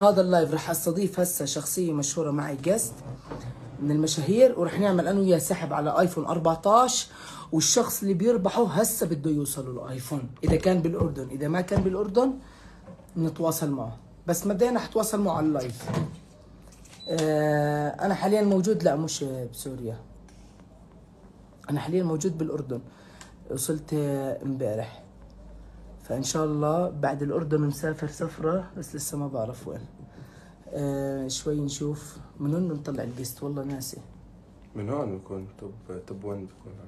هذا اللايف راح استضيف هسه شخصية مشهورة معي جست من المشاهير، وراح نعمل انا وياه سحب على ايفون 14. والشخص اللي بيربحه هسه بده يوصل الايفون اذا كان بالاردن، اذا ما كان بالاردن نتواصل معه. بس مبدئيا حتواصل معه على اللايف. انا حاليا موجود، لا مش بسوريا، انا حاليا موجود بالاردن. وصلت امبارح، فان شاء الله بعد الاردن مسافر سفرة، بس لسه ما بعرف وين. شوي نشوف من وين نطلع القسط، والله ناسي. من هون بكون توب 1 بكون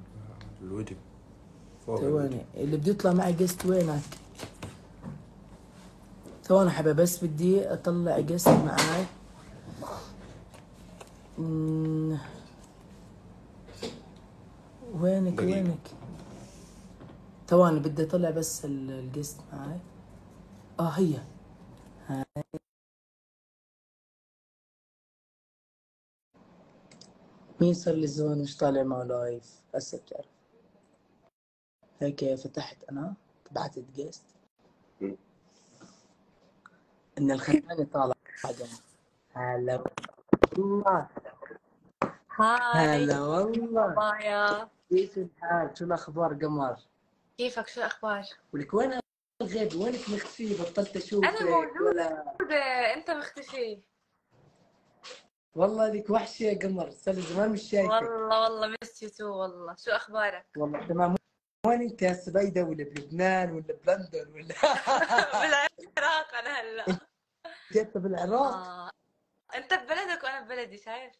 الوجه فوق ثواني، اللي بده يطلع معي قسط وينك؟ ثواني حبيبي، بس بدي اطلع قسط معاي. وينك دقيقة. وينك؟ ثواني بدي اطلع بس القسط معاي. هي هاي. مين صار لي زمان مش طالع معه لايف؟ هسه بتعرف. هيك فتحت انا، بعثت قسط ان الخزانة طالع. هلا والله. هاي. هلا والله. بايا. كيف الحال؟ شو الاخبار قمر؟ كيفك؟ شو الأخبار؟ ولك وين الغيب؟ وينك مختفي؟ بطلت أنا اشوفك موجودة. ولا؟ أنت مختفي. والله لك وحشه يا قمر، صار لي زمان مش شايفك. والله ميس يو تو. والله شو أخبارك؟ والله تمام. وين انت هسه؟ باي دوله؟ بلبنان ولا بلندن ولا؟ بالعراق أنا هلا. انت بالعراق؟ أنت ببلدك وأنا ببلدي، شايف؟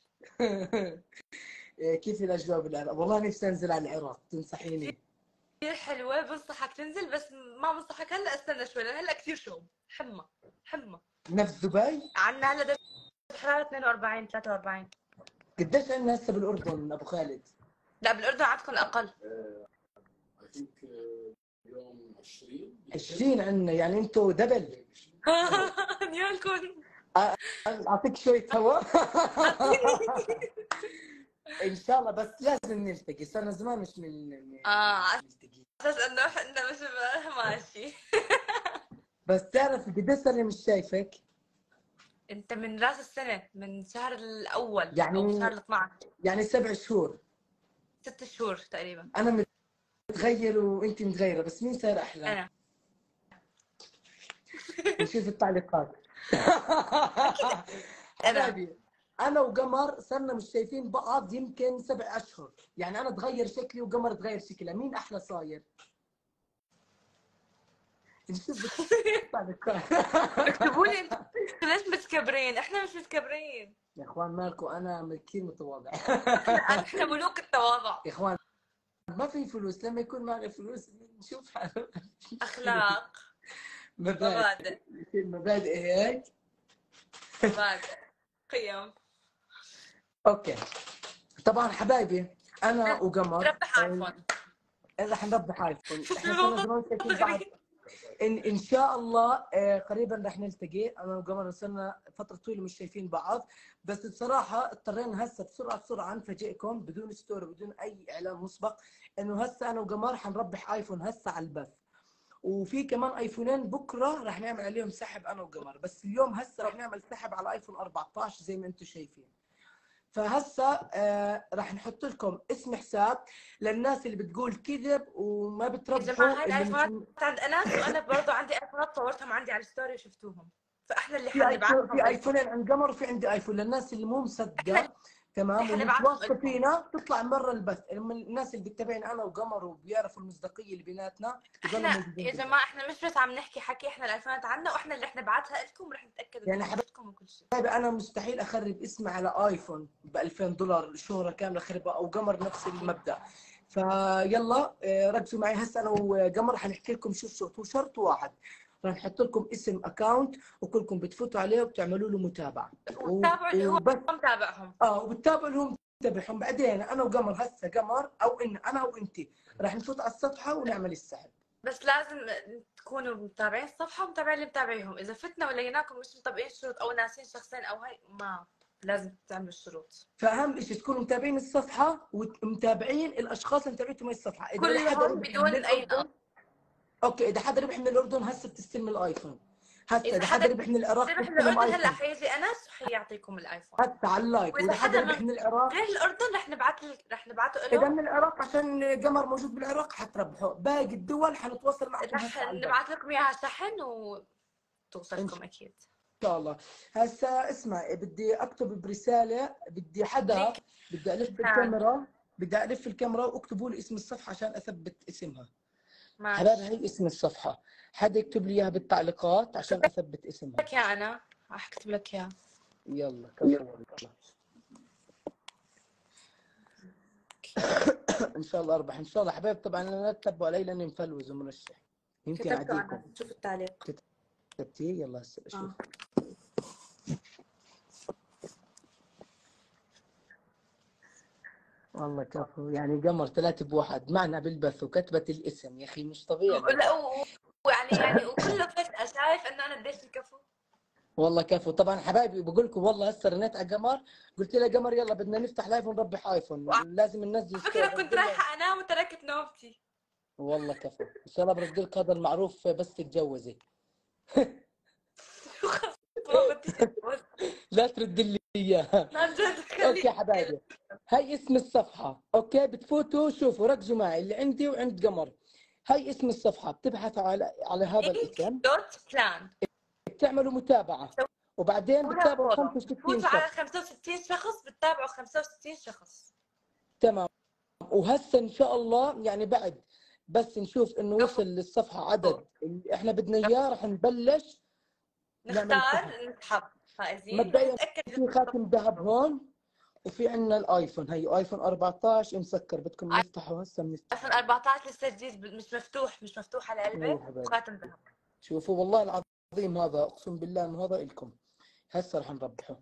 كيف الاجواء بالعراق؟ والله نفسي انزل على العراق، تنصحيني؟ كثير حلوة، بنصحك تنزل، بس ما بنصحك هلا، استنى شوي لأن هلا كثير شوب. حمى حمى. نفس دبي؟ عنا هلا درجة الحرارة 42 43. قديش عندنا هسه بالاردن ابو خالد؟ لا بالأردن عندكم أقل. يوم 20 عندنا، يعني انتم دبل. نيالكم. اعطيك شويه هواء. ان شاء الله، بس لازم نلتقي، صرنا زمان مش نلتقي. اساس انه احنا مش ماشي. بس تعرف قديش صار لي مش شايفك؟ انت من راس السنه، من شهر الاول او يعني شهر 12. يعني 7 شهور. 6 شهور تقريبا. انا متغير وانت متغيره، بس مين صار احلى؟ انا. نشوف التعليقات. انا. حبايبي، انا وقمر صرنا مش شايفين بعض يمكن 7 اشهر، يعني انا تغير شكلي وقمر تغير شكلها، مين احلى صاير؟ نشوف التعليقات. اكتبوا لي انتوا ليش متكبرين؟ احنا مش متكبرين. يا اخوان مالكم، انا كثير متواضع. احنا ملوك التواضع. يا اخوان ما في فلوس، لما يكون معنا فلوس نشوف حالنا. اخلاق. مبادئ. مبادئ هيك. مبادئ. قيم. اوكي طبعا حبايبي، انا وقمر ربح ايفون. رح نربح ايفون. احنا صرنا الموضوع زمان شايفين بعض. صغير. ان شاء الله قريبا رح نلتقي. انا وقمر صرنا فتره طويله مش شايفين بعض، بس بصراحه اضطرينا هسه بسرعه نفاجئكم بدون ستوري بدون اي اعلان مسبق انه هسه انا وقمر حنربح ايفون هسه على البث. وفي كمان ايفونين بكره رح نعمل عليهم سحب انا وقمر، بس اليوم هسه رح نعمل سحب على ايفون 14 زي ما انتم شايفين. فهسه رح نحط لكم اسم حساب للناس اللي بتقول كذب وما يا بتربحوا. جماعه هاي اللي الايفونات مش عند انس، وانا برضه عندي ايفونات صورتهم عندي على الستوري وشفتوهم، فاحنا اللي في ايفون، حنبعثهم في لكم. ايفونين عند قمر وفي عندي ايفون للناس اللي مو احنا مصدقه. اللي تمام، ومش حنبعثهم واثقه لكم. فينا تطلع برا البث. الناس اللي بتتابعني انا وقمر وبيعرفوا المصداقيه اللي بيناتنا يضلوا احنا موجودين يا بالبث. جماعه احنا مش بس عم نحكي حكي، احنا الايفونات عندنا واحنا اللي حنبعثها لكم، ورح نتاكد من يعني وجودكم وكل شيء. حبايبي انا مستحيل اخرب اسمي على ايفون ب 2000 دولار شهره كامله اخربها، او قمر نفس المبدا. فيلا ركزوا معي. هسه انا وقمر حنحكي لكم شو الشرط. هو شرط واحد، راح نحط لكم اسم اكونت وكلكم بتفوتوا عليه وبتعملوا له متابعه وتابعوا اللي هو وبس. متابعهم. وبتتابعوا اللي هم متابعهم. بعدين انا وقمر هسه قمر او انا او انت راح نفوت على الصفحه ونعمل السحب. بس لازم تكونوا متابعين الصفحه ومتابعين اللي متابعيهم. اذا فتنا ولقيناكم مش متابعين الشروط او ناسين شخصين او هاي، ما لازم تعملوا الشروط. فاهم شيء تكونوا متابعين الصفحه ومتابعين الاشخاص اللي متابعتهم هي الصفحه. اذا حدا كلهم ربح من بدون اي الاردن، اوكي اذا حدا ربح من الاردن هسه بتستلم الايفون. هسه اذا اذا حدا حدا ربح من العراق ربح من بيستلم الاردن هلا ايفون. حيجي انا حيعطيكم الايفون. هسه على اللايف، واذا واذا حدا حدا ربح من من العراق، غير الاردن رح نبعته اذا له. من العراق عشان قمر موجود بالعراق حتربحوا، باقي الدول حنتواصل معكم رح هسه على البث نبعث لكم اياها شحن ان وتوصلكم اكيد. شاء الله. هسه اسمع، بدي اكتب برساله، بدي حدا، لينك بدي الف كان الكاميرا، بدي الف الكاميرا واكتبوا لي اسم الصفحه عشان اثبت اسمها. حبايب ماشي. هي اسم الصفحه، حدا يكتب لي اياها بالتعليقات عشان اثبت اسمها. لك يا انا راح اكتب لك اياها. يلا كفو والله. ان شاء الله اربح ان شاء الله حبايب. طبعا انا لا تتبعوا علي لاني مفلوز ومرشح، يمكن كتبته اعديكم. انا، شوف التعليق. كتبتيه؟ يلا هسه اشوف. والله كفو، يعني قمر 3 بواحد معنا بالبث وكتبت الاسم، يا اخي مش طبيعي. لا ويعني وكله فجأة شايف انه انا اديت الكفو. والله كفو. طبعا حبايبي بقول لكم والله هسه رنيت على قمر، قلت لها قمر يلا بدنا نفتح لايف ونربح ايفون، لازم ننزل على فكرة ستوري. كنت رايحة انام وتركت نومتي. والله كفو. ان شاء الله برد لك هذا المعروف بس تتجوزي. ما بديش اتجوز. لا ترد لي اياها. عن جد اوكي حبايبي، هاي اسم الصفحه. اوكي بتفوتوا شوفوا ركزوا معي، اللي عندي وعند قمر. هاي اسم الصفحه، بتبحثوا على هذا الاسم، دوت بلان، بتعملوا متابعه، وبعدين بتتابعوا فولو. 65 بتفوتوا على شخص. 65 شخص، بتتابعوا 65 شخص. تمام. وهسه ان شاء الله يعني بعد بس نشوف انه وصل للصفحه عدد اللي احنا بدنا اياه، راح نبلش نعمل السحب. نختار نسحب فائزين مبدئيا ونتأكد في خاتم ذهب هون، وفي عندنا الايفون. هي ايفون 14 مسكر، بدكم نفتحه هسه بنفتح. ايفون 14 لسه جديد، مش مفتوح على يا قلبه حبايبي وخاتم ذهب. شوفوا والله العظيم هذا اقسم بالله انه هذا الكم. هسه راح نربحه.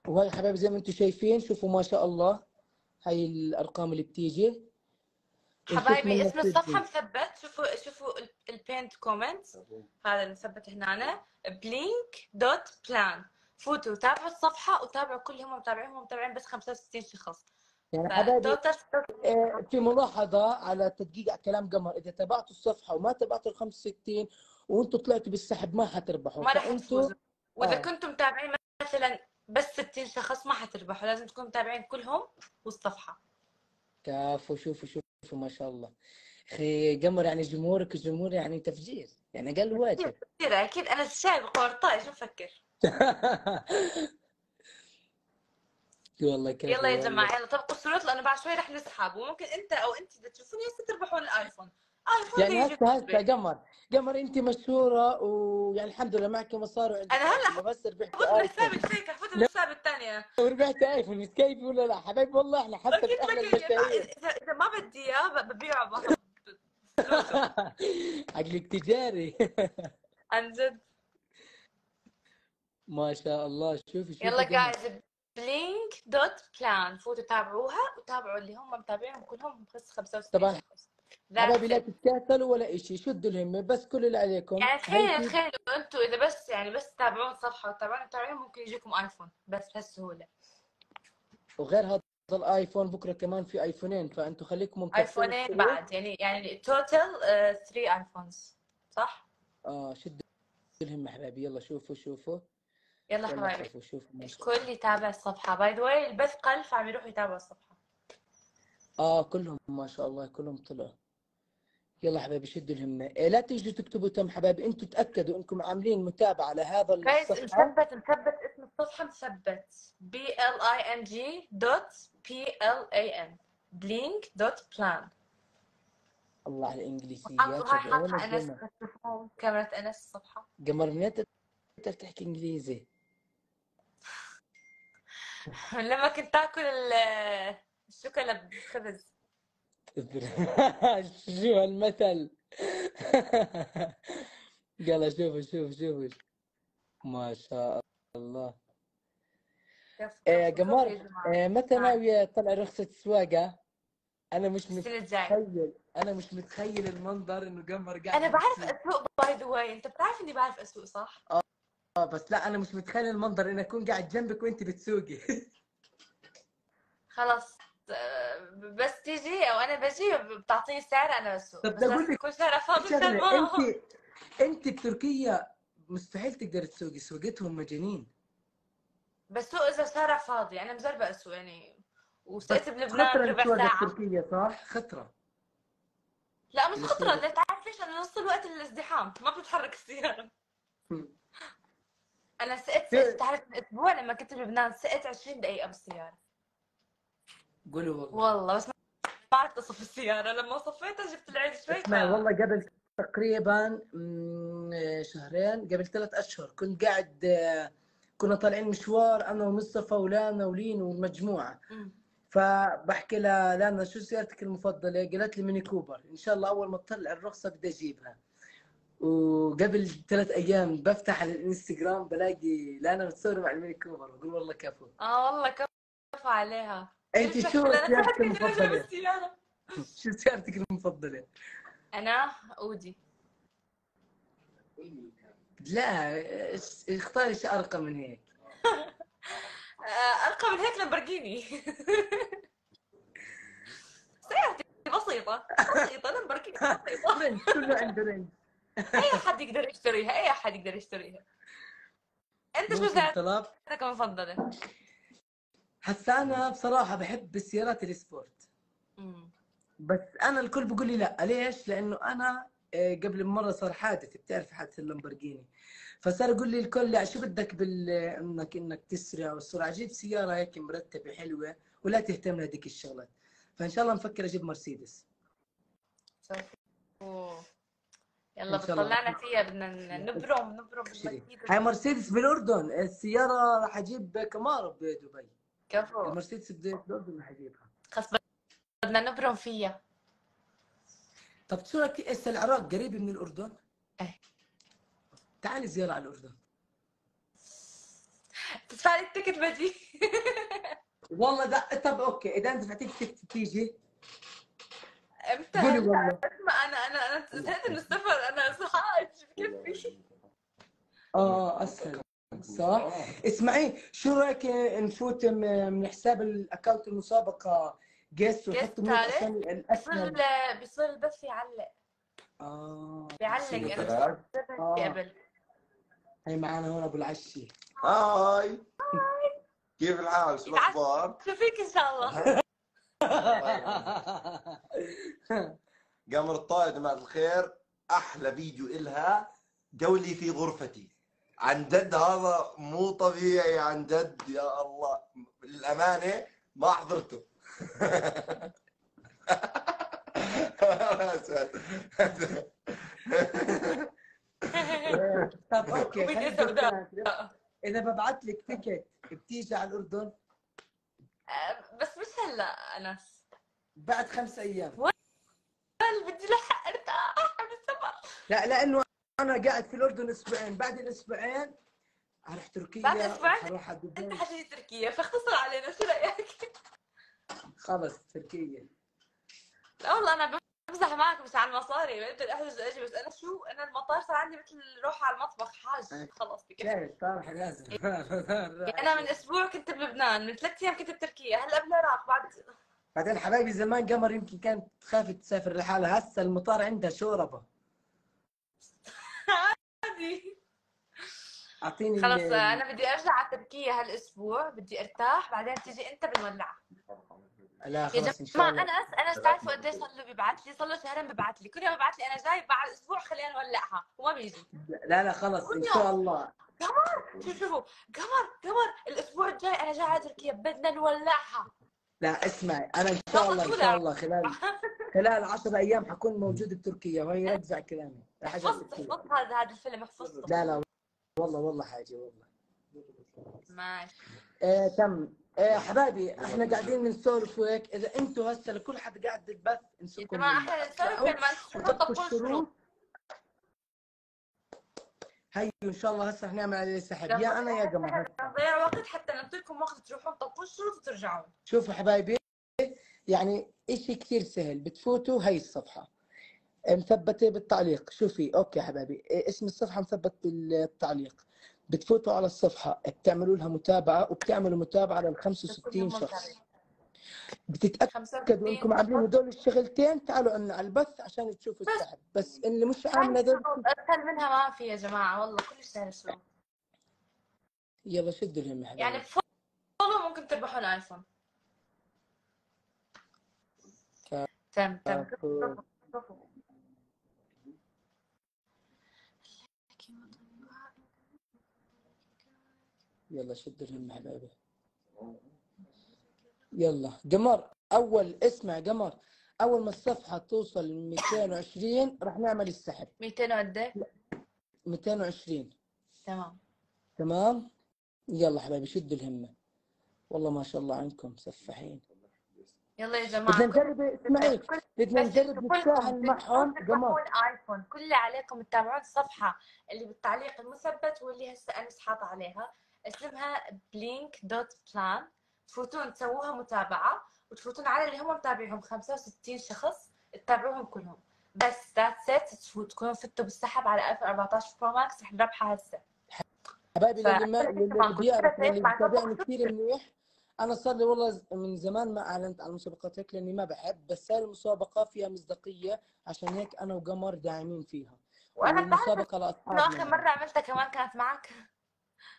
وهي حبايبي زي ما انتم شايفين، شوفوا ما شاء الله هاي الارقام اللي بتيجي. حبايبي اسم الصفحة مثبت، شوفوا البينت كومنت هذا المثبت هنا، بلينك دوت بلان. فوتوا تابعوا الصفحة وتابعوا كل هم متابعين بس 65 شخص. يعني حبايبي توتال في ملاحظة على تدقيق على كلام قمر، إذا تابعتوا الصفحة وما تابعتوا ال 65 وأنتم طلعتوا بالسحب ما حتربحوا، ما راح فأنتم تفوزوا. واذا كنتم متابعين مثلا بس 60 شخص ما حتربحوا، لازم تكونوا متابعين كلهم والصفحة. كافو. شوفوا ما شاء الله. أخي قمر يعني جمهور يعني تفجير، يعني أقل واجب. كثير اكيد، انا الشايب قورطاي شو مفكر. والله كافو يلا يا والله. جماعه يلا طبقوا الشروط لانه بعد شوي رح نسحب، وممكن انت او انت اذا تشوفوني هسه تربحون الايفون. ايفون يعني يجي هسه قمر انت مشهوره ويعني الحمد لله معك مصاري وعندك انا هلا ايفون، بس ربحتي حفوت من ايفون. حساب الفيك، حفوت من حساب الثانيه. وربحتي ايفون متكيفي ولا لا حبايبي؟ والله احنا حسب اكيد احنا بكيف. المشاهير. اذا ما بدي اياه ببيعه بفلوسه. عقلك تجاري. عن جد. ما شاء الله. شوفي يلا قمر. جايز بلينك دوت بلان، فوتوا تابعوها وتابعوا اللي هم متابعينهم كلهم بس 65 طبعا شخص. حبايبي لا تتكاسلوا ولا شيء، شدوا الهمه، بس كل اللي عليكم يعني تخيلوا انتم اذا بس بس تتابعون الصفحه وتتابعون ممكن يجيكم ايفون بس بهالسهوله. وغير هذا الايفون بكره كمان في ايفونين، فانتم خليكم متابعين. ايفونين بعد، يعني توتال 3 ايفونز صح؟ شدوا الهمه حبايبي. يلا شوفوا يلا حبايبي شوفوا الكل يتابع الصفحه. باي ذا واي البث قل، فعم يروحوا يتابعوا الصفحه. كلهم ما شاء الله كلهم طلعوا. يلا حبايبي شدوا الهمه. لا تيجوا تكتبوا تم حبايبي، انتم تاكدوا انكم عاملين متابعه لهذا الصفحه. مثبت اسم الصفحه مثبت BLING.PLAN blink.plan. الله على الانجليزيات. هاي حاطه انس، تشوفون كاميرا انس الصفحه. قمر منين تقدر تحكي انجليزي؟ لما كنت تاكل الشوكولا بخبز. شو هالمثل. يلا شوفوا ما شاء الله. قمر متى ناوية تطلع رخصة سواقة؟ أنا مش متخيل المنظر إنه قمر قاعد. أنا بعرف أسوق باي ذا واي، أنت بتعرف إني بعرف أسوق صح؟ بس لا أنا مش متخيل المنظر إني أكون قاعد جنبك وأنت بتسوقي. خلاص بس تيجي أو أنا بجي بتعطيني سعر أنا بسوق. طب بس بقول لك كل شهر فاضي أنت بتركيا مستحيل تقدر تسوقي، سوقتهم مجانين. بس سوق اذا شارع فاضي، انا مجربه اسوق يعني، بس وسقت بلبنان خطرة ربع السواقة ساعه. التركية صح؟ خطرة. لا مش خطره، السواقة. لا تعرف ليش؟ انا نص الوقت الازدحام ما بتتحرك السياره. انا سقت تعرف من اسبوع لما كنت بلبنان سقت 20 دقيقه بالسياره. قولوا والله. والله بس ما عرفت اصف السياره، لما صفيتها جبت العيد شوي. اسمعي والله قبل تقريبا شهرين، قبل 3 أشهر كنت قاعد كنا طالعين مشوار انا ومصطفى ولانا ولين والمجموعه. فبحكي لها لانا شو سيارتك المفضله؟ قالت لي ميني كوبر، ان شاء الله اول ما تطلع الرخصه بدي اجيبها. وقبل 3 ايام بفتح على الانستغرام بلاقي لانا بتصور مع الميني كوبر، بقول والله كفو. والله كفو عليها. انت شو سيارتك المفضله؟ بالسيارة. شو سيارتك المفضله؟ انا اودي. لا اختاري شيء ارقى من هيك. ارقى من هيك لامبرجيني. سيارتي بسيطة لامبرجيني بسيطة. رينج، كله عنده رينج. اي احد يقدر يشتريها، اي احد يقدر يشتريها. انت شو سيارتك المفضلة؟ هسا انا بصراحة بحب السيارات السبورت. بس انا الكل بيقول لي لا، ليش؟ لانه انا قبل مرة صار حادث، بتعرف حادث اللامبرجيني، فصار يقول لي الكل لا شو بدك انك تسرع والسرعة، جيب سيارة هيك مرتبة حلوة ولا تهتم لهذيك الشغلات. فان شاء الله مفكر اجيب مرسيدس. يلا بتطلعنا فيها، بدنا نبرم هاي مرسيدس بالاردن، السيارة راح اجيب كمارو بدبي. كفو. المرسيدس بالاردن راح اجيبها. خلص بدنا نبرم فيها. طب شو رايك هسه العراق قريب من الاردن؟ ايه تعالي زيارة على الاردن. تدفع لي التيكت بجي. والله ده طب اوكي، اذا انت دفعتي التيكت تيجي امتى؟ قولي والله. انا زهقت من السفر، انا صحاج بكفي. اسهل صح. اسمعي شو رايك نفوت من حساب الاكونت المسابقه جيست ونحط من عشان الاسهل. بيصير البث يعلق. بيعلق. انا قبل هي معنا هون ابو العشي. هاي كيف الحال؟ شو الاخبار؟ شو فيك ان شاء الله؟ قمر الطاير يا جماعه الخير، احلى فيديو إلها جولي في غرفتي. عن جد هذا مو طبيعي، عن جد يا الله للامانه ما حضرته. طب اوكي اذا ببعث لك تيكت بتيجي على الاردن؟ بس مش هلا انس، بعد 5 ايام. بدي لحق ارتاح من السفر. لا لانه انا قاعد في الاردن اسبوعين، بعد الاسبوعين هروح تركيا. بعد اسبوعين هروح على دبي. انت حتيجي تركيا، فاختصر علينا، شو رايك؟ خلص تركيا. لا والله انا بمزح معك مش على المصاري، بقدر احجز اجي، بس انا شو، انا المطار صار عندي مثل روح على المطبخ حاج، خلص بكفي. لا صراحه لازم. انا من اسبوع كنت بلبنان، من 3 ايام كنت بتركيا، هلا بالعراق. بعدين حبايبي زمان قمر يمكن كانت تخاف تسافر لحالها، هسه المطار عندها شوربه. عادي. اعطيني خلص انا بدي ارجع على تركيا هالاسبوع، بدي ارتاح، بعدين تيجي انت بنولعها. لا يا خلاص ان شاء الله. انا بتعرفوا قديش صار له بيبعث لي؟ صار له شهرين بيبعث لي، كل يوم بيبعث لي انا جاي، بعد اسبوع خلينا نولعها وما بيجي. لا خلص ان شاء الله. قمر شوفوا قمر الاسبوع الجاي انا جاي على تركيا، بدنا نولعها. لا اسمعي، انا ان شاء الله خلال 10 ايام حكون موجود بتركيا، وهي رجع كلامي. حفظت هذا الفيلم حفظته. لا والله حاجه والله. ماشي. تم. حبايبي احنا قاعدين بنسولف وهيك، اذا انتم هسه لكل حد قاعد بالبث انسكم. ما احنا نسولف لما نطبقوا الشروط. هيو ان شاء الله هسه حنعمل عليه سحب، يا انا يا قمر. نضيع وقت حتى نعطيكم وقت تروحون تطبقوا الشروط وترجعون. شوفوا حبايبي، يعني اشي كثير سهل، بتفوتوا هي الصفحه مثبته بالتعليق. شوفي اوكي يا حبايبي، اسم الصفحه مثبت بالتعليق، بتفوتوا على الصفحه بتعملوا لها متابعه، وبتعملوا متابعه لل 65 شخص. بتتاكدوا انكم عاملين هدول الشغلتين، تعالوا عنا على البث عشان تشوفوا بس السحب. بس اللي مش عامل هذول اسهل منها ما في يا جماعه، والله كلش سهل شروط. يلا شدوا الهم يا حبايبي. يعني بفولو ممكن تربحوا الايفون. تم يلا شدوا الهم يا حبايبي. يلا قمر، اسمع قمر، اول ما الصفحه توصل ل 220 راح نعمل السحب. 200 وقد ايه؟ 220. تمام. يلا حبايبي شدوا الهمه، والله ما شاء الله عنكم سفاحين. يلا يا جماعه بدنا نجرب، اسمعي، بدنا نجرب نتساهل معهم قمر. ايفون. كل اللي عليكم تتابعون الصفحه اللي بالتعليق المثبت واللي هسه انس حاطه عليها، اسمها blink.plan. تفوتون تسووها متابعه وتفوتون على اللي هم متابعيهم 65 شخص، تتابعوهم كلهم. بس ذاتس ات، تكونوا فتوا بالسحب على ايفون 14 برو ماكس. رح نربحها هسه حبايبي. اللي بيعرف اللي بيتابعني كثير منيح، انا صار لي والله من زمان ما اعلنت على المسابقات هيك لاني ما بحب، بس هاي المسابقه فيها مصداقيه، عشان هيك انا وقمر داعمين فيها. وانا المسابقه لاصحابنا. اخر مره عملتها كمان كانت معك.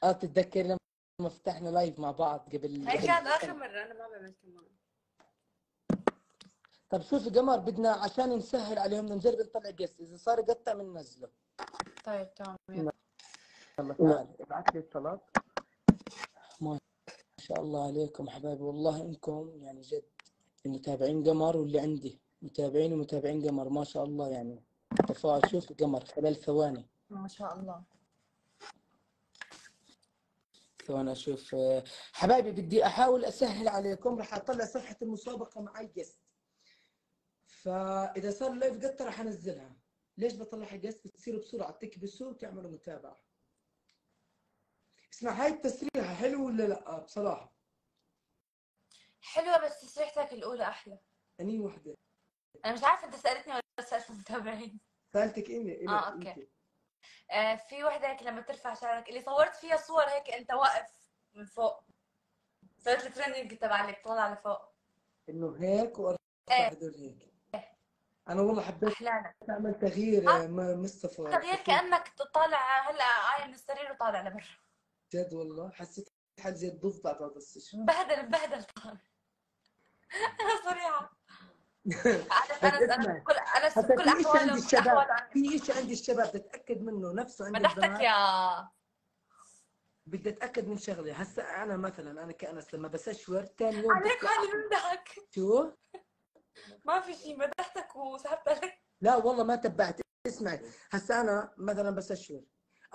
تتذكر لما فتحنا لايف مع بعض قبل؟ هي كانت اخر مره، انا ما بعمل كمان. طب شوفي قمر، بدنا عشان نسهل عليهم نجرب نطلع قس، اذا صار يقطع بننزله. طيب تمام. يلا تعال ابعث لي الطلب. ما شاء الله عليكم حبايبي، والله انكم يعني جد المتابعين قمر، واللي عندي متابعين قمر ما شاء الله، يعني تفاعل. شوف قمر خلال ثواني ما شاء الله. ثواني اشوف. حبايبي بدي احاول اسهل عليكم، راح اطلع صفحه المسابقه معي جست، فاذا صار اللايف قطع راح انزلها. ليش بطلعها جست؟ بتصيروا بسرعه تكبسوا وتعملوا متابعه. اسمع، هاي التسريحه حلوه ولا لا؟ بصراحه حلوه، بس تسريحتك الاولى احلى. اني وحده. انا مش عارفه انت سالتني ولا سالت المتابعين. سالتك اني اوكي. في وحده هيك لما ترفع شعرك اللي صورت فيها صور هيك انت واقف من فوق، سويت الترندنج تبعك طالع لفوق انه هيك وارفع هذول هيك. انا والله حبيت احلانا اعمل تغيير مصطفى. تغيير كانك طالع هلا قايم من السرير وطالع لبرا. جد والله حسيت حالي زي الضفدع بعد السجن. مبهدل طالع. انا صريحه. انا في كل شيء عند الشباب، في شيء عند الشباب بدي اتاكد منه نفسه عند مدحتك البنات. يا بدي اتاكد من شغله. هسه انا مثلا، انا كأنس لما بسشور ثاني يوم عليك وعلي بمدحك. شو؟ ما في شيء، مدحتك وسحبت عليك. لا والله ما تبعت. اسمعي، هسه انا مثلا بسشور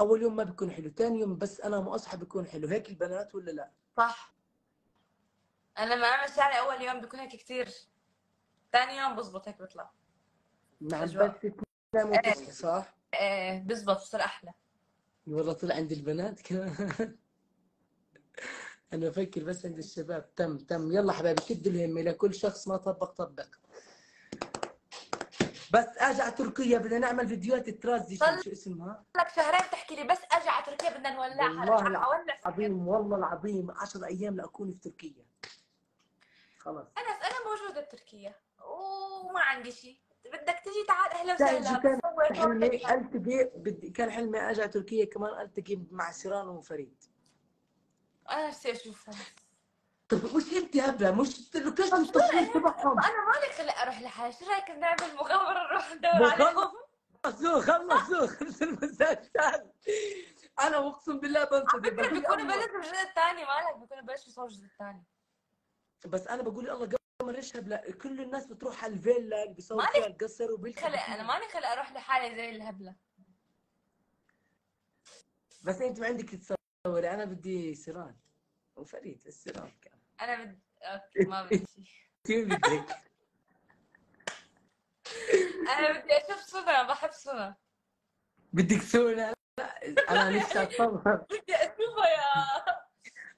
اول يوم ما بيكون حلو، ثاني يوم بس انا اصحى بيكون حلو. هيك البنات ولا لا؟ صح. انا لما اعمل شعري اول يوم بيكون هيك كثير، ثاني يوم بزبط هيك بيطلع مع بس تنام وتصحي صح؟ ايه بزبط، بصير احلى. والله طلع عند البنات كمان. انا بفكر بس عند الشباب. تم. يلا حبايبي شدوا الهمه، لكل شخص ما طبق. بس اجي على تركيا بدنا نعمل فيديوهات الترانزيشن. شو اسمها؟ لك شهرين تحكي لي بس اجي على تركيا بدنا نولعها. والله العظيم، والله العظيم 10 ايام لاكون في تركيا. خلاص انا موجوده بتركيا وما عندي شيء. بدك تجي تعال، اهلا وسهلا. كان حلمي اجي على تركيا كمان التقي مع سيران وفريد. انا نفسي اشوفهم. طب وش انت هبله؟ مش لوكيشن التصوير تبعهم. انا مالي خلق اروح لحالي. شو رايك نعمل مغامره نروح ندور عليهم؟ خلص المسلسل. انا اقسم بالله بنصدم. بيكونوا بلشوا بالجزء الثاني، مالك بيكونوا بلشوا يصوروا الجزء الثاني. بس انا بقول الله قمر ايش هبله، كل الناس بتروح على الفيلا اللي بيصوروا فيها القصر انا ماني خلق اروح لحالي زي الهبله. بس انت ما عندك تتصوري. انا بدي سيران وفريد. السيران كان انا بدي اوكي ما بدي شو بدك؟ انا بدي اشوف سنة، بحب سنة. بدك سونا؟ لا انا نفسي اتصور. بدي اشوفها يا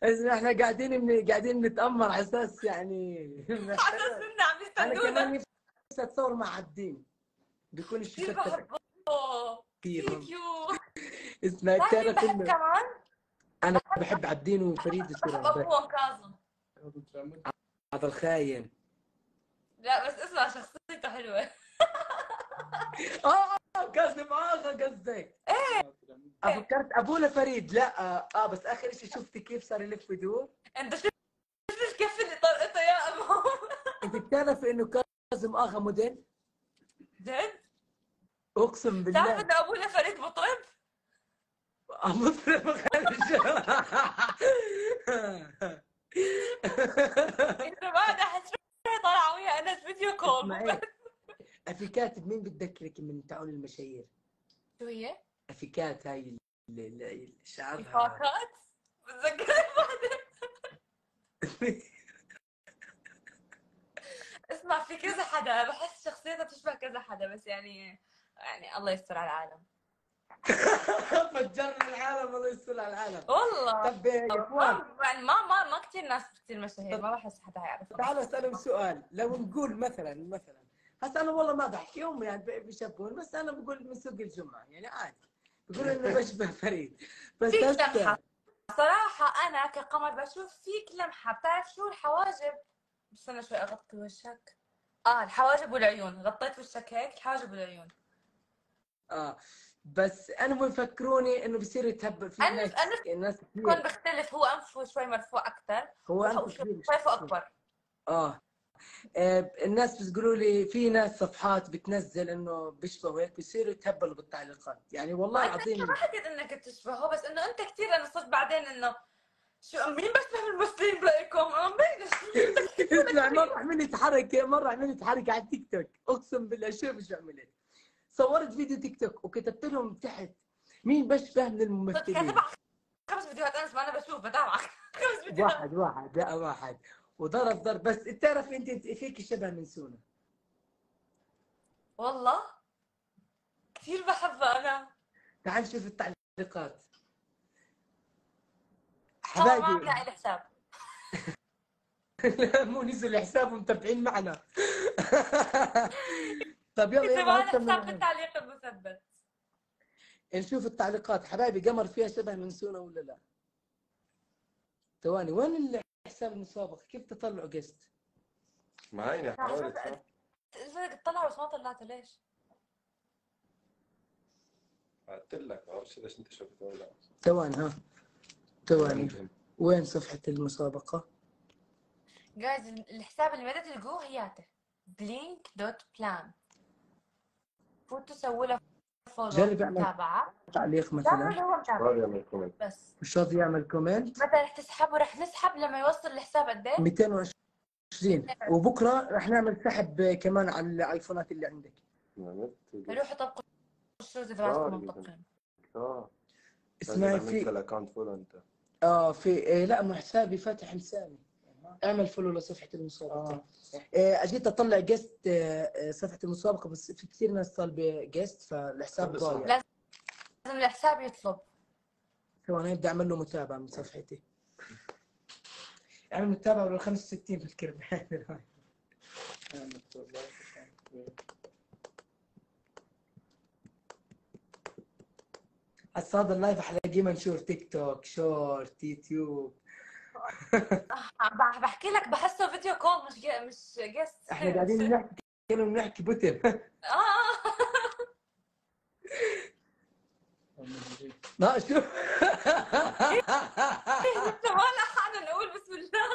اسمع، احنا قاعدين نتامر على اساس يعني على اساس انه عم انا يستنونا. كمان نفسي اتصور مع عبدين، بيكون الشاشات كثير كيوت. اسمع بتعرف انه كمان انا بحب عبدين وفريد بحب ابوهم كاظم. هذا الخاين. لا بس اسمع، شخصيته حلوة. كاظم آغا قصدك. فكرت ابونا فريد. لا بس اخر شيء شفتي كيف صار يلف ويدور. انت شفت الكف اللي طرقته يا ابو؟ انت بتعرف انه كاظم آغا موديل؟ جد؟ اقسم تعرف بالله. انه ابونا فريد مطرب؟ مطرب انت بعد احس طالعه ويا انس فيديو كول. اسمعي، افيكات مين بتذكرك من تعاون المشاهير؟ شو هي؟ افيكات هاي شعرها. إفاقات؟ بتذكرني بعدين. اسمع، في كذا حدا بحس شخصيته بتشبه كذا حدا، بس يعني الله يستر على العالم. فجرنا العالم، الله يستر على العالم. والله طب يا اخوان، يعني ما كثير ناس كثير مشاهير، ما بحس حدا يعرف. تعالوا اسالهم سؤال. لو نقول مثلا هسه انا والله ما بحكيهم يعني بيشبهون، بس انا بقول من سوق الجمعه يعني عادي، بقول انه بشبه فريد. بس فيك هسه لمحه صراحه، انا كقمر بشوف فيك لمحه. بتعرف شو الحواجب؟ استنى شوي اغطي وشك. الحواجب والعيون، غطيت وشك هيك، الحواجب والعيون. بس انا بيفكروني انه بصير يتهبل في الناس يكون كثير. بيختلف، هو انفه شوي مرفوع اكثر، هو انت كبير وشايفه اكبر. الناس بيقولوا لي في ناس صفحات بتنزل انه بيشبهوا هيك، بيصيروا يتهبلوا بالتعليقات يعني والله العظيم. ما حكيت انك تشبهه، بس انه انت كثير، انا صرت بعدين انه شو مين بشبه الممثلين برايكم؟ اسمع، مره عملت حركه على التيك توك، اقسم بالله شو عملت؟ صورت فيديو تيك توك وكتبت لهم تحت مين بشبه من الممثلين. كاتب 5 فيديوهات انس، ما انا بشوف بتابعك 5 فيديوهات. واحد وضرب. بس تعرف انت فيك شبه من سونا. والله كثير بحبها انا. تعال نشوف التعليقات حبايبي. حبايبي. ما بلاقي الحساب. لا مو نزل الحساب ومتابعين معنا. طب كتب يلا على الحساب بالتعليق المثبت. نشوف التعليقات. حبايبي قمر فيها شبه من سونا ولا لا؟ ثواني، وين الحساب المسابق؟ كيف تطلعوا قست؟ معايا حاولت تطلع بس ما طلعته ليش؟ قلت لك ما بعرفش ليش انت شفت ولا. ثواني وين صفحة المسابقة؟ جايز الحساب اللي بدأت تلقوه هياته blink.plan. فوتوا سووا له فولو، متابعة، تعليق مثلا. هو متابع يعمل كومنت بس مش راضي يعمل كومنت. مثلا رح تسحب ورح نسحب لما يوصل الحساب قد ايه؟ 220. وبكره رح نعمل سحب كمان على الايفونات اللي عندك. روحوا طبقوا الشروط تبعتكم منطقين. اسمعي في الاكونت فولو انت. في لا مو حسابي فاتح لساني. اعمل فولو لصفحة المسابقة. اجيت اطلع جست صفحة المسابقة، بس في كثير ناس طالبة جست فالحساب ضايع. لازم الحساب يطلب. ثواني بدي اعمل له متابعة من صفحتي. اعمل متابعة ولا 65 في الكربان. هسا هذا اللايف حلاقيه منشور تيك توك، شورت، يوتيوب. بحكي لك بحسه فيديو كول مش جيست. احنا قاعدين نحكي كانوا بنحكي بوتن. ما شو ولا حدا نقول بسم الله.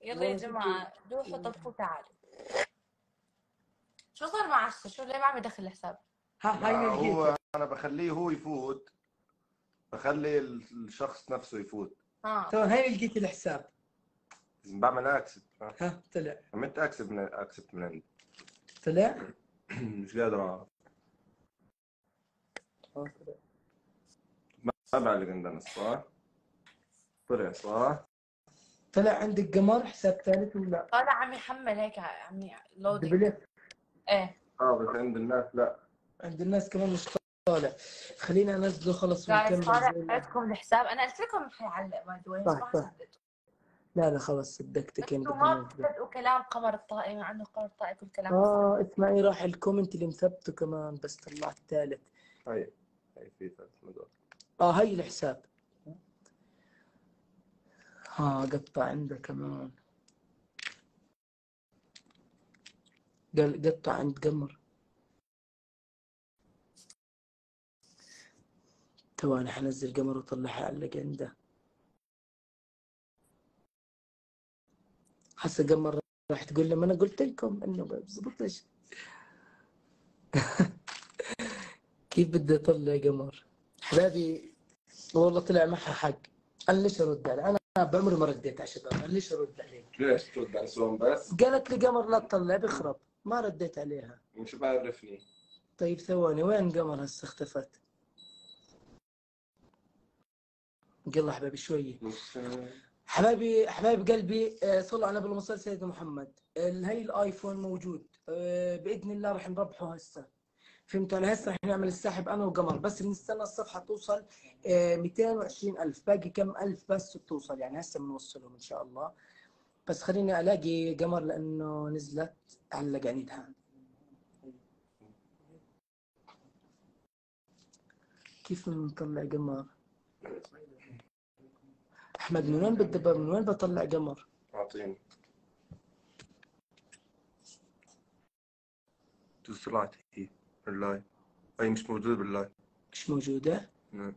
يلا يا جماعة روحوا طبقوا تعالوا. شو صار مع عشة؟ شو ليه ما عم يدخل الحساب؟ هو انا بخليه هو يفوت، بخلي الشخص نفسه يفوت. تمام هاي لقيت الحساب. بعمل اكسبت. طلع. عملت اكسبت من عندي. طلع؟ مش قادر اعرف. ما بعلق عندنا صح؟ طلع صح؟ طلع عندك قمر حساب ثالث ولا؟ طالع عم يحمل هيك، عم لودينج. ايه بس عند الناس لا. عند الناس كمان مش طالع. خلينا انزله خلص ونكمل. طالع عندكم الحساب، انا قلت لكم حيعلق باي ذا واي. صح. لا خلص صدقتك. انتوا ما بتصدقوا كلام قمر الطائي، مع انه قمر الطائي كل كلام اسمعي راح الكومنت اللي مثبته كمان بس طلعت ثالث. هي في ثالث مدور. هاي الحساب. قطع عندك كمان. قال قطع عند قمر. ثواني حنزل قمر وطلعها علق عنده. حاسه قمر راح تقول لما انا قلت لكم انه ما بزبطش. كيف بدي اطلع قمر؟ حبايبي والله طلع معها حق. انا ليش ارد عليه؟ انا بعمري ما رديت على شباب، انا ليش ارد عليك؟ ليش ترد على سوم بس؟ قالت لي قمر لا تطلع بخرب، ما رديت عليها. مش بعرفني. طيب ثواني، وين قمر هسه اختفت؟ يلا حبايبي شويه. حبايب قلبي، صلوا على النبي المصلي سيدنا محمد. هي الايفون موجود، باذن الله راح نربحه هسه. فهمتوا علي؟ هسه راح نعمل السحب انا وقمر، بس بنستنى الصفحه توصل 220,000، باقي كم الف بس توصل، يعني هسه بنوصلهم ان شاء الله. بس خليني الاقي قمر لانه نزلت علق عندها. كيف نطلع قمر؟ احمد من وين من وين بطلع قمر؟ اعطيني. طلعت هي باللايف. اي مش موجودة باللايف. مش موجودة؟ نعم.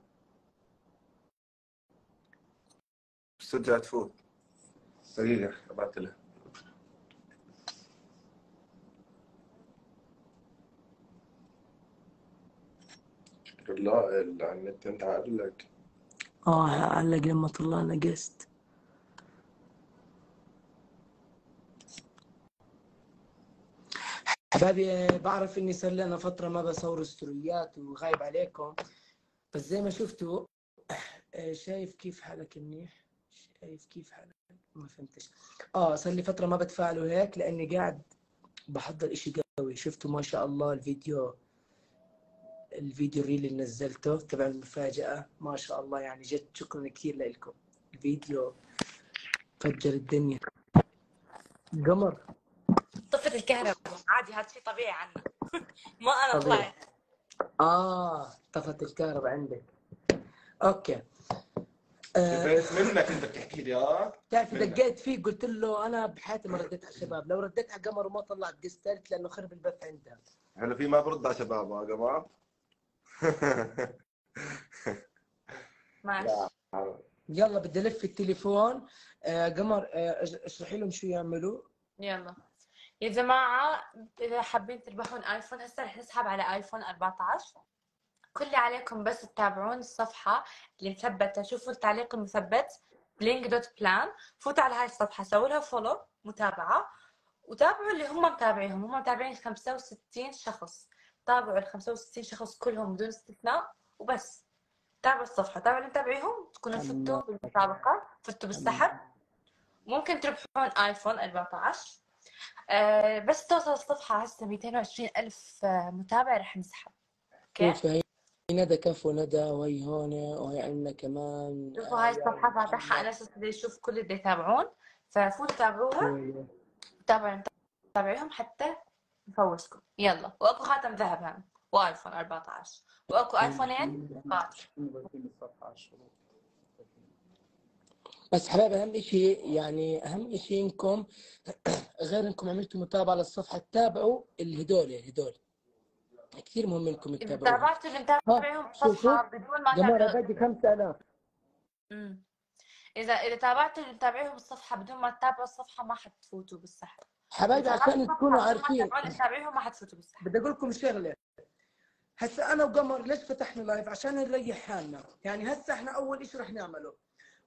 بس ترجع تفوت. دقيقة ابعت لها. لا على النت انت علق. علق لما طلعنا قست. حبايبي بعرف اني صار لنا فترة ما بصور ستوريات وغايب عليكم، بس زي ما شفتوا شايف كيف حالك منيح؟ شايف كيف حالك؟ ما فهمتش. صار لي فترة ما بتفاعلوا هيك لاني قاعد بحضر اشي قوي. شفتوا ما شاء الله الفيديو الريل اللي نزلته تبع المفاجأة، ما شاء الله يعني جد شكرا كثير لكم. الفيديو فجر الدنيا. قمر طفت الكهرباء عادي، هذا شيء طبيعي عنا. ما انا طبيعي. طلعت. طفت الكهرباء عندك. اوكي. شفت منك انت بتحكي لي تعرف دقيت فيه قلت له انا بحياتي ما رديت على الشباب، لو رديت على قمر وما طلعت قستلت لانه خرب البث عندها. هلا في ما برد على شباب يا جماعة. ماشي. يلا بدي الف التليفون. قمر اشرحي لهم شو يعملوا. يلا يا جماعة، إذا حابين تربحون آيفون هسه رح نسحب على آيفون 14. كل اللي عليكم بس تتابعون الصفحة اللي مثبتة، شوفوا التعليق المثبت blink.plan، فوتوا على هاي الصفحة، سووا لها فولو متابعة، وتابعوا اللي هم متابعيهم. هم متابعين 65 شخص، تابعوا ال 65 شخص كلهم بدون استثناء وبس. تابعوا الصفحة، تابعوا اللي متابعيهم، تكونوا فتوا بالمسابقة، فتوا بالسحب، ممكن تربحون آيفون 14. بس توصل الصفحة هسه 220,000 متابع رح نسحب. اوكي. شوفي هي ندى، كفو ندى، وهي هون، وهي عندنا كمان. شوفوا هاي الصفحة فاتحها انا اساس بدي اشوف كل اللي يتابعون، ففوتوا تابعوها، تابعوا تابعيهم حتى نفوزكم. يلا، واكو خاتم ذهب هم، وايفون 14، واكو ايفونين باقي. بس حبايبي اهم شيء، يعني اهم شيء انكم غير انكم عملتوا متابعه للصفحه، تتابعوا هدول كثير مهم انكم اذا تتابعوهم. تابعتوا اللي متابعيهم الصفحة بدون ما جماعه تعملوا باقي 5000. اذا تابعتوا اللي متابعيهم الصفحة بدون ما تتابعوا الصفحة ما حتفوتوا بالسحب. حبايبي عشان تكونوا عارفين، بدون ما تتابعوهم ما حتفوتوا بالسحب. بدي اقول لكم شغله. هسه انا وقمر ليش فتحنا لايف؟ عشان نريح حالنا. يعني هسه احنا اول شيء رح نعمله،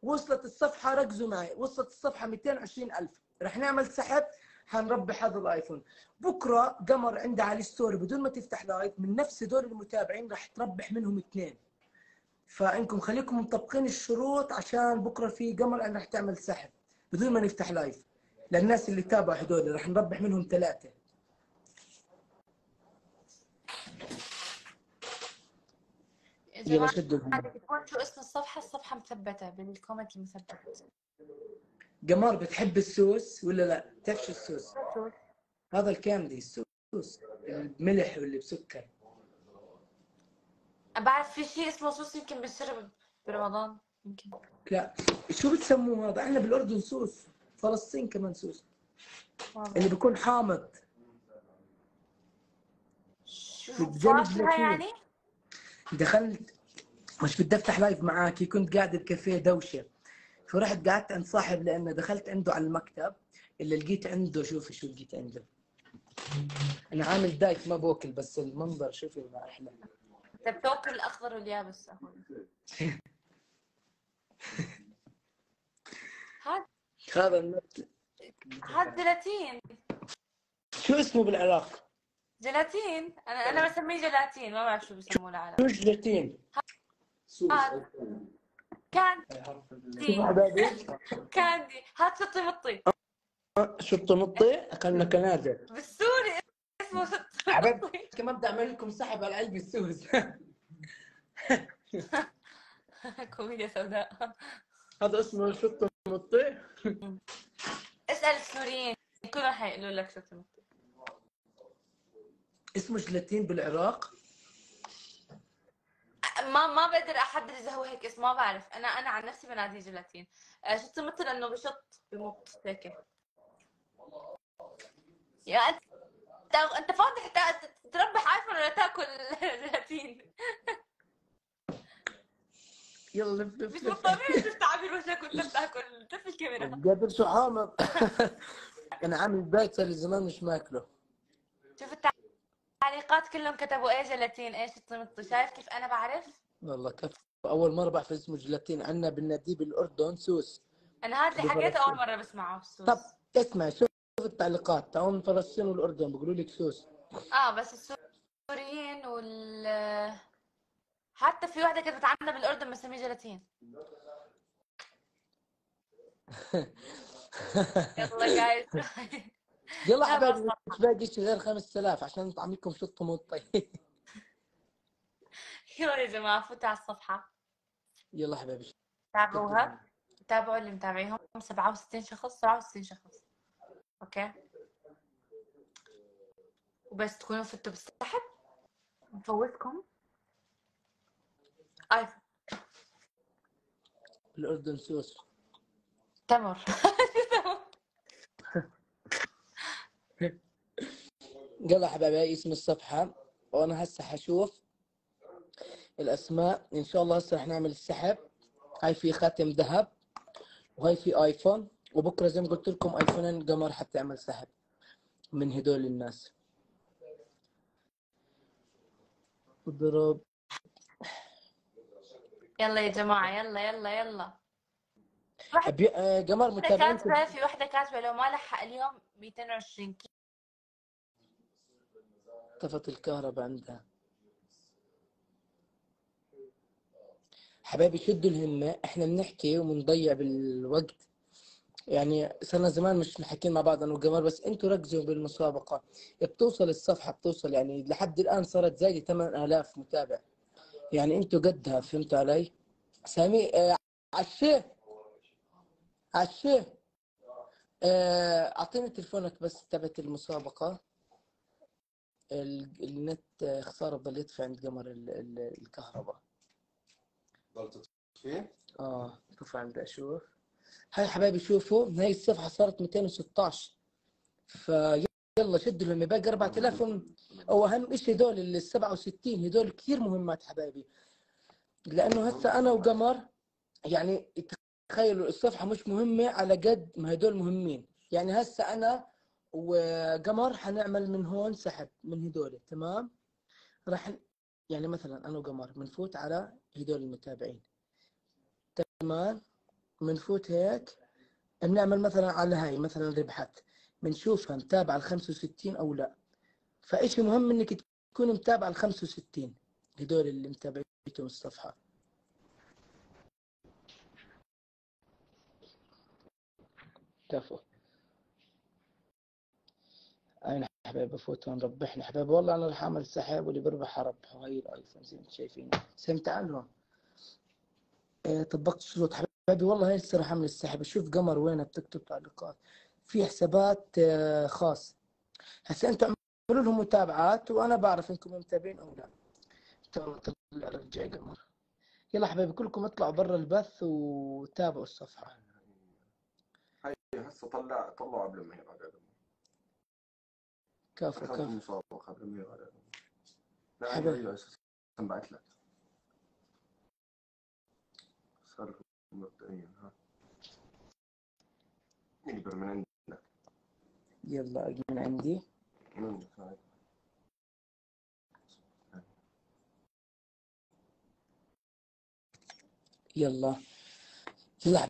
وصلت الصفحه، ركزوا معي، وصلت الصفحه 220,000 رح نعمل سحب، حنربح هذا الايفون. بكره قمر عندها على الستوري بدون ما تفتح لايف من نفس هدول المتابعين رح تربح منهم 2. فانكم خليكم مطبقين الشروط عشان بكره في قمر رح تعمل سحب بدون ما نفتح لايف. للناس اللي تابعوا هدول رح نربح منهم 3. يلا شدوا تكون شو اسم الصفحة؟ الصفحة مثبتة بالكومنت المثبت. قمر بتحب السوس ولا لا؟ بتعرف شو السوس؟ هذا الكاندي السوس، الملح واللي بسكر. بعرف في شيء اسمه سوس يمكن بيشرب برمضان يمكن. لا، شو بتسموه هذا؟ احنا بالاردن سوس، فلسطين كمان سوس، اللي بيكون حامض. شو بتجنب فاكهة يعني؟ دخلت، مش بدي افتح لايف معاكي، كنت قاعد بكافيه دوشه، فرحت قعدت عند صاحب لانه دخلت عنده على المكتب، اللي لقيت عنده، شوفي شو لقيت عنده. انا عامل دايت ما باكل، بس المنظر شوفي ما احلى. انت بتاكل الاخضر واليابس اهون. هاد هذا النت. هاد جيلاتين. شو اسمه بالعراق؟ جيلاتين، انا بسميه جيلاتين، ما بعرف شو بسموه العرب. شو جلاتين؟ هاد شوفوا كاندي. حبايبي، كاندي، هاد شطي مطي. شطه مطي، اكلنا كنادر. بالسوري اسمه شطي حبايبي مطي. كمان بدي اعمل لكم سحب على قلبي السوس. كوميديا سوداء. هذا اسمه شطه مطي. اسأل السوريين كلهم حيقولوا لك شطي مطي. اسمه جلاتين بالعراق. ما بقدر احدد اذا هو هيك اسم، ما بعرف. انا عن نفسي بناديه جيلاتين. شطي مطي لانه بمط هيك. يا انت فاضي تربح ايفون ولا تاكل جيلاتين؟ يلا لف مش لف من لف. طبيعي شوف تعابير وجهك وانت بتاكل، لف الكاميرا. قادر شو حامض. انا عامل دايت صار لي زمان مش ماكله. شوف التعليقات كلهم كتبوا ايه جيلاتين، ايه شطي مطي. شايف كيف انا بعرف؟ والله كيف، اول مره بعرف اسمه جلاتين، عندنا بالنادي بالاردن سوس. انا هذا اللي حكيته اول مره بسمعه طب السوس. اسمع، شوف التعليقات تاعون من فلسطين والاردن بيقولوا لك سوس. بس السوريين حتى في واحده كانت عندنا بالاردن مسميه جيلاتين. يلا جايز. يلا حبايبي، مش باقي شيء غير 5000 عشان نطعم لكم شطه مطي. يلا يا جماعه فوتوا على الصفحه، يلا حبايبي تابعوها، تابعوا اللي متابعيهم 67 شخص، 67 شخص. اوكي، وبس تكونوا فتوا بالسحب نفوتكم ايفون. بالاردن سوس. تمر. يلا حبايبي، هاي اسم الصفحه، وانا هسه حشوف الاسماء ان شاء الله. هسه رح نعمل السحب. هاي في خاتم ذهب، وهي في ايفون، وبكره زي ما قلت لكم ايفونين قمر حتعمل سحب من هدول الناس. اضرب. يلا يا جماعه، يلا يلا يلا. قمر متابعين. في وحده كاتبه لو ما لحق اليوم 220 كيلو. طفت الكهرباء عندها. حبايبي شدوا الهمة، احنا بنحكي وبنضيع بالوقت، يعني صرنا زمان مش محكين مع بعض انا وقمر، بس انتوا ركزوا بالمسابقة. بتوصل الصفحة، بتوصل يعني لحد الان صارت زايدة 8000 متابع، يعني انتوا قدها، فهمتوا علي؟ سامي عشيه عشيه، اعطيني تلفونك بس تبعت المسابقة. النت خسارة، بضل يدفع عند قمر الكهرباء. ضلت فيه؟ طفى عندي اشوف. هاي حبايبي شوفوا، هاي الصفحة صارت 216، فيلا شدوا لما باقي 4000. او اهم شيء هدول ال 67 هدول كثير مهمات حبايبي، لانه هسه انا وقمر يعني تخيلوا الصفحة مش مهمة على قد ما هدول مهمين. يعني هسه انا وقمر حنعمل من هون سحب من هدول، تمام؟ راح يعني مثلا انا وقمر بنفوت على هدول المتابعين، تمام؟ بنفوت هيك، بنعمل مثلا على هاي مثلا ربحت، بنشوفها متابعة ال 65 او لا. فإشي مهم انك تكون متابعة ال 65 هدول اللي متابعيتهم الصفحة. كفو. اين حبايبي بفوت هون، ربحني حبايبي، والله انا رح اعمل سحب واللي بربح اربح. وهي الايفون زي ما انتم شايفين، سم تعال هون. طبقت الشروط حبايبي، والله هي لسه رح اعمل السحب. شوف قمر وينها بتكتب تعليقات في حسابات خاص. هسه انتم اعملوا لهم متابعات وانا بعرف انكم متابعين او لا. تو طلع رجع قمر. يلا حبايبي كلكم اطلعوا برا البث وتابعوا الصفحة. هاي هسه طلعوا قبل ما يقعد. كفو دخلت كفو المسابقة قبل ما يقعد. لا حبايبي. ايوه اساسا بعت لك. صار لكم مبدئيا ها. نقدر من عندك. يلا أجي من عندي. من عندك هاي. يلا يلا